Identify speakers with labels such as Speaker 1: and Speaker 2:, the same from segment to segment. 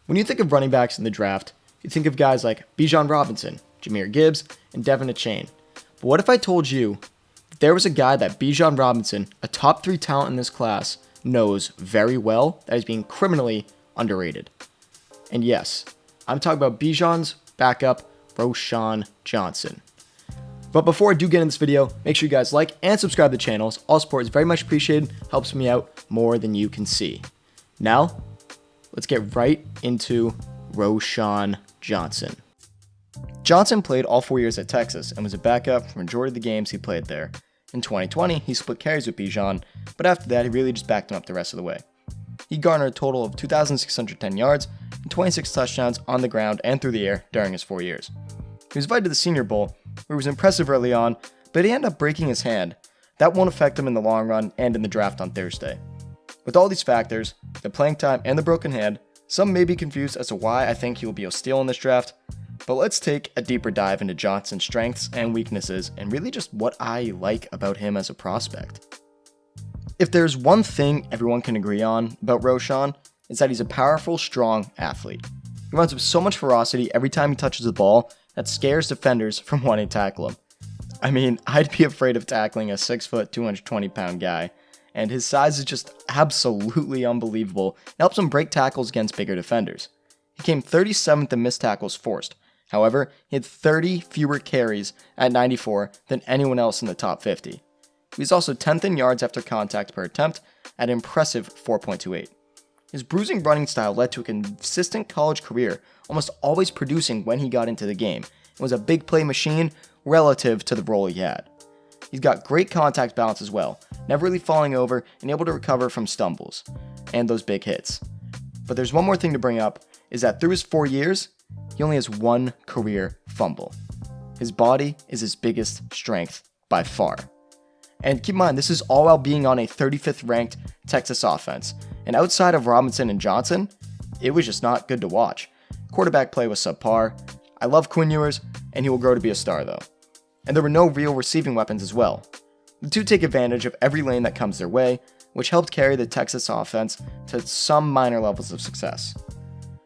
Speaker 1: When you think of running backs in the draft, you think of guys like Bijan Robinson, Jahmyr Gibbs, and Devon Achane. But what if I told you that there was a guy that Bijan Robinson, a top 3 talent in this class, knows very well that is being criminally underrated? And yes, I'm talking about Bijan's backup, Roschon Johnson. But before I do get in this video, make sure you guys like and subscribe to the channel. All support is very much appreciated, helps me out more than you can see. Now, let's get right into Roschon Johnson. Johnson played all 4 years at Texas and was a backup for the majority of the games he played there. In 2020, he split carries with Bijan, but after that, he really just backed him up the rest of the way. He garnered a total of 2,610 yards and 26 touchdowns on the ground and through the air during his 4 years. He was invited to the Senior Bowl, where he was impressive early on, but he ended up breaking his hand. That won't affect him in the long run and in the draft on Thursday. With all these factors, the playing time and the broken hand, some may be confused as to why I think he will be a steal in this draft, but let's take a deeper dive into Johnson's strengths and weaknesses and really just what I like about him as a prospect. If there's one thing everyone can agree on about Roschon, it's that he's a powerful, strong athlete. He runs with so much ferocity every time he touches the ball that scares defenders from wanting to tackle him. I mean, I'd be afraid of tackling a 6 foot, 220 pound guy, and his size is just absolutely unbelievable. It helps him break tackles against bigger defenders. He came 37th in missed tackles forced. However, he had 30 fewer carries at 94 than anyone else in the top 50. He was also 10th in yards after contact per attempt at an impressive 4.28. His bruising running style led to a consistent college career, almost always producing when he got into the game, and was a big play machine relative to the role he had. He's got great contact balance as well, never really falling over and able to recover from stumbles and those big hits. But there's one more thing to bring up, is that through his 4 years, he only has one career fumble. His body is his biggest strength by far. And keep in mind, this is all while being on a 35th ranked Texas offense. And outside of Robinson and Johnson, it was just not good to watch. Quarterback play was subpar. I love Quinn Ewers, and he will grow to be a star though. And there were no real receiving weapons as well. The two take advantage of every lane that comes their way, which helped carry the Texas offense to some minor levels of success.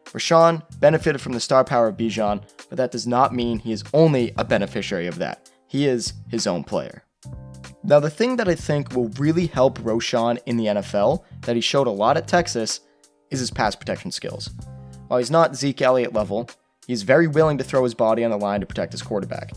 Speaker 1: Roschon benefited from the star power of Bijan, but that does not mean he is only a beneficiary of that. He is his own player. Now, the thing that I think will really help Roschon in the NFL, that he showed a lot at Texas, is his pass protection skills. While he's not Zeke Elliott level, he's very willing to throw his body on the line to protect his quarterback.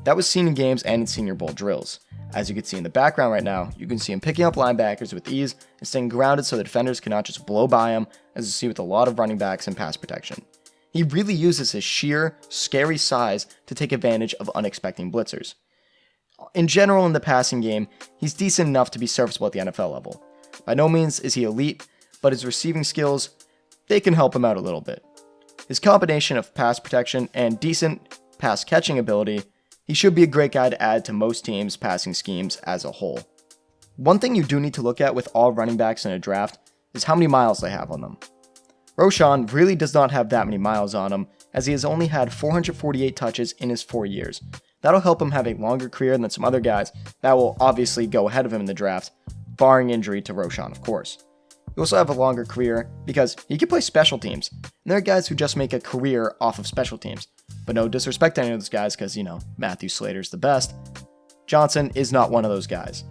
Speaker 1: That was seen in games and in Senior Bowl drills. As you can see in the background right now, you can see him picking up linebackers with ease and staying grounded so the defenders cannot just blow by him, as you see with a lot of running backs in pass protection. He really uses his sheer, scary size to take advantage of unexpected blitzers. In general, in the passing game, he's decent enough to be serviceable at the NFL level. By no means is he elite, but his receiving skills, they can help him out a little bit. His combination of pass protection and decent pass catching ability, he should be a great guy to add to most teams' passing schemes as a whole. One thing you do need to look at with all running backs in a draft is how many miles they have on them. Roschon really does not have that many miles on him, as he has only had 448 touches in his 4 years. That'll help him have a longer career than some other guys that will obviously go ahead of him in the draft, barring injury to Roschon, of course. He also have a longer career because he can play special teams, and there are guys who just make a career off of special teams. But no disrespect to any of those guys because, Matthew Slater's the best. Johnson is not one of those guys.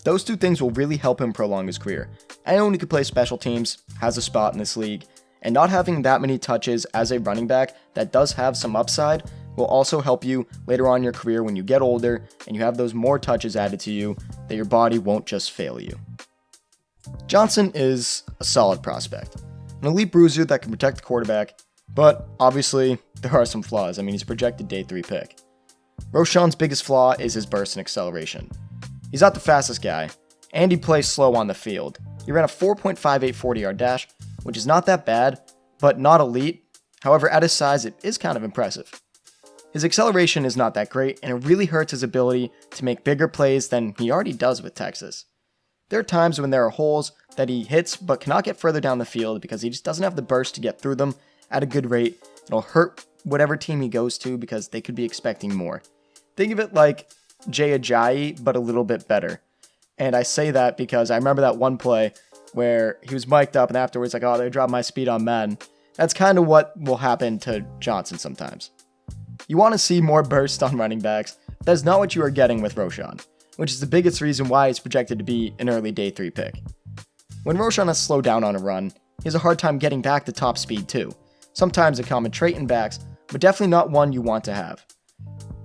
Speaker 1: Those two things will really help him prolong his career. Anyone who can play special teams has a spot in this league, and not having that many touches as a running back that does have some upside will also help you later on in your career when you get older and you have those more touches added to you, that your body won't just fail you. Johnson is a solid prospect, an elite bruiser that can protect the quarterback, but obviously there are some flaws. He's a projected day 3 pick. Roschon's biggest flaw is his burst and acceleration. He's not the fastest guy, and he plays slow on the field. He ran a 4.58 40-yard dash, which is not that bad, but not elite. However, at his size, it is kind of impressive. His acceleration is not that great, and it really hurts his ability to make bigger plays than he already does with Texas. There are times when there are holes that he hits but cannot get further down the field because he just doesn't have the burst to get through them at a good rate. It'll hurt whatever team he goes to because they could be expecting more. Think of it like Jay Ajayi, but a little bit better. And I say that because I remember that one play where he was mic'd up and afterwards like, oh, they dropped my speed on Madden. That's kind of what will happen to Johnson sometimes. You want to see more burst on running backs, but that's not what you are getting with Roschon, which is the biggest reason why he's projected to be an early day 3 pick. When Roschon has slowed down on a run, he has a hard time getting back to top speed too. Sometimes a common trait in backs, but definitely not one you want to have.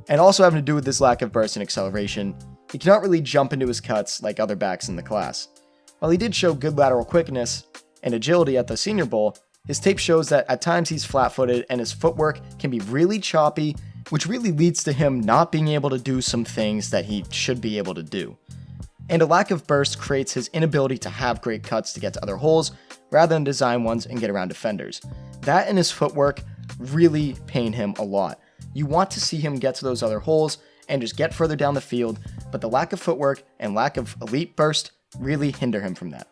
Speaker 1: And also having to do with this lack of burst and acceleration, he cannot really jump into his cuts like other backs in the class. While he did show good lateral quickness and agility at the Senior Bowl, his tape shows that at times he's flat-footed and his footwork can be really choppy, which really leads to him not being able to do some things that he should be able to do. And a lack of burst creates his inability to have great cuts to get to other holes, rather than design ones and get around defenders. That and his footwork really pain him a lot. You want to see him get to those other holes and just get further down the field, but the lack of footwork and lack of elite burst really hinder him from that.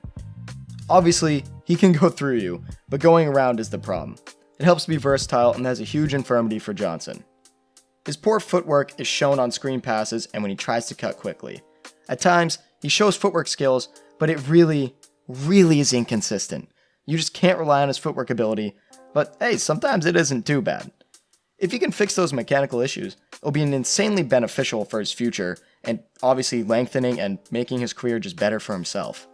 Speaker 1: Obviously, he can go through you, but going around is the problem. It helps to be versatile and has a huge infirmity for Johnson. His poor footwork is shown on screen passes and when he tries to cut quickly. At times, he shows footwork skills, but it really is inconsistent. You just can't rely on his footwork ability, but hey, sometimes it isn't too bad. If he can fix those mechanical issues, it'll be insanely beneficial for his future, and obviously lengthening and making his career just better for himself.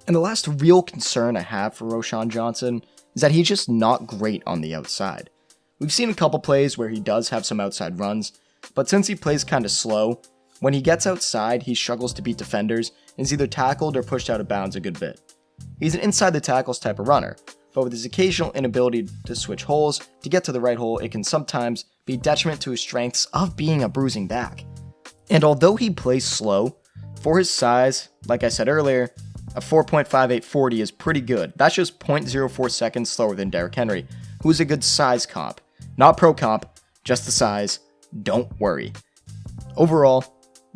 Speaker 1: And the last real concern I have for Roschon Johnson is that he's just not great on the outside. We've seen a couple plays where he does have some outside runs, but since he plays kinda slow, when he gets outside, he struggles to beat defenders and is either tackled or pushed out of bounds a good bit. He's an inside the tackles type of runner, but with his occasional inability to switch holes to get to the right hole, it can sometimes be a detriment to his strengths of being a bruising back. And although he plays slow, for his size, like I said earlier, a 4.58 40 is pretty good. That's just 0.04 seconds slower than Derrick Henry, who is a good size comp. Not pro comp, just the size. Don't worry. Overall,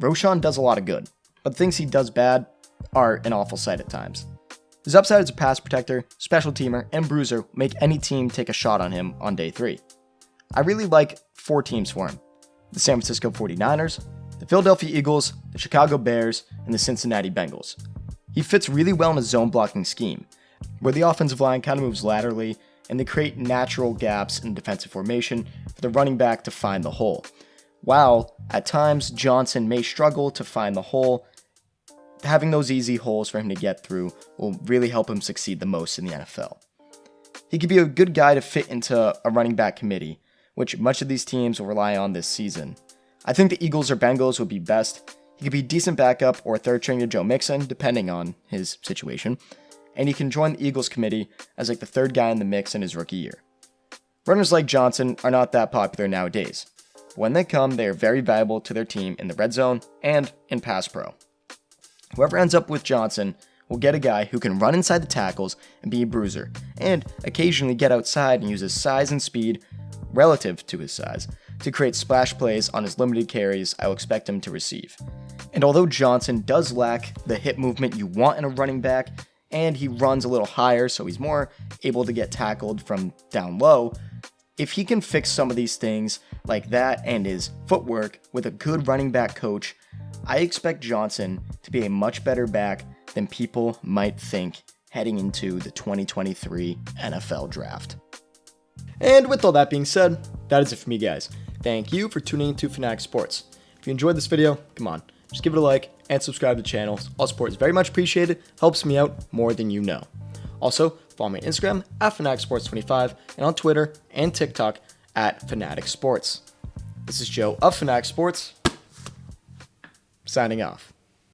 Speaker 1: Roschon does a lot of good, but the things he does bad are an awful sight at times. His upside as a pass protector, special teamer, and bruiser make any team take a shot on him on day 3. I really like 4 teams for him: the San Francisco 49ers, the Philadelphia Eagles, the Chicago Bears, and the Cincinnati Bengals. He fits really well in a zone blocking scheme, where the offensive line kind of moves laterally and they create natural gaps in defensive formation for the running back to find the hole. While at times Johnson may struggle to find the hole, having those easy holes for him to get through will really help him succeed the most in the NFL. He could be a good guy to fit into a running back committee, which much of these teams will rely on this season. I think the Eagles or Bengals would be best. He could be a decent backup or third string to Joe Mixon, depending on his situation, and he can join the Eagles committee as like the third guy in the mix in his rookie year. Runners like Johnson are not that popular nowadays. When they come, they are very valuable to their team in the red zone and in pass pro. Whoever ends up with Johnson will get a guy who can run inside the tackles and be a bruiser, and occasionally get outside and use his size and speed, relative to his size, to create splash plays on his limited carries I will expect him to receive. And although Johnson does lack the hip movement you want in a running back, and he runs a little higher so he's more able to get tackled from down low, if he can fix some of these things like that and his footwork with a good running back coach, I expect Johnson to be a much better back than people might think heading into the 2023 NFL Draft. And with all that being said, that is it for me, guys. Thank you for tuning into Fanatic Sports. If you enjoyed this video, come on, just give it a like and subscribe to the channel. All support is very much appreciated, helps me out more than you know. Also, follow me on Instagram at FanaticSports25 and on Twitter and TikTok at Fanatic Sports. This is Joe of Fanatic Sports, signing off.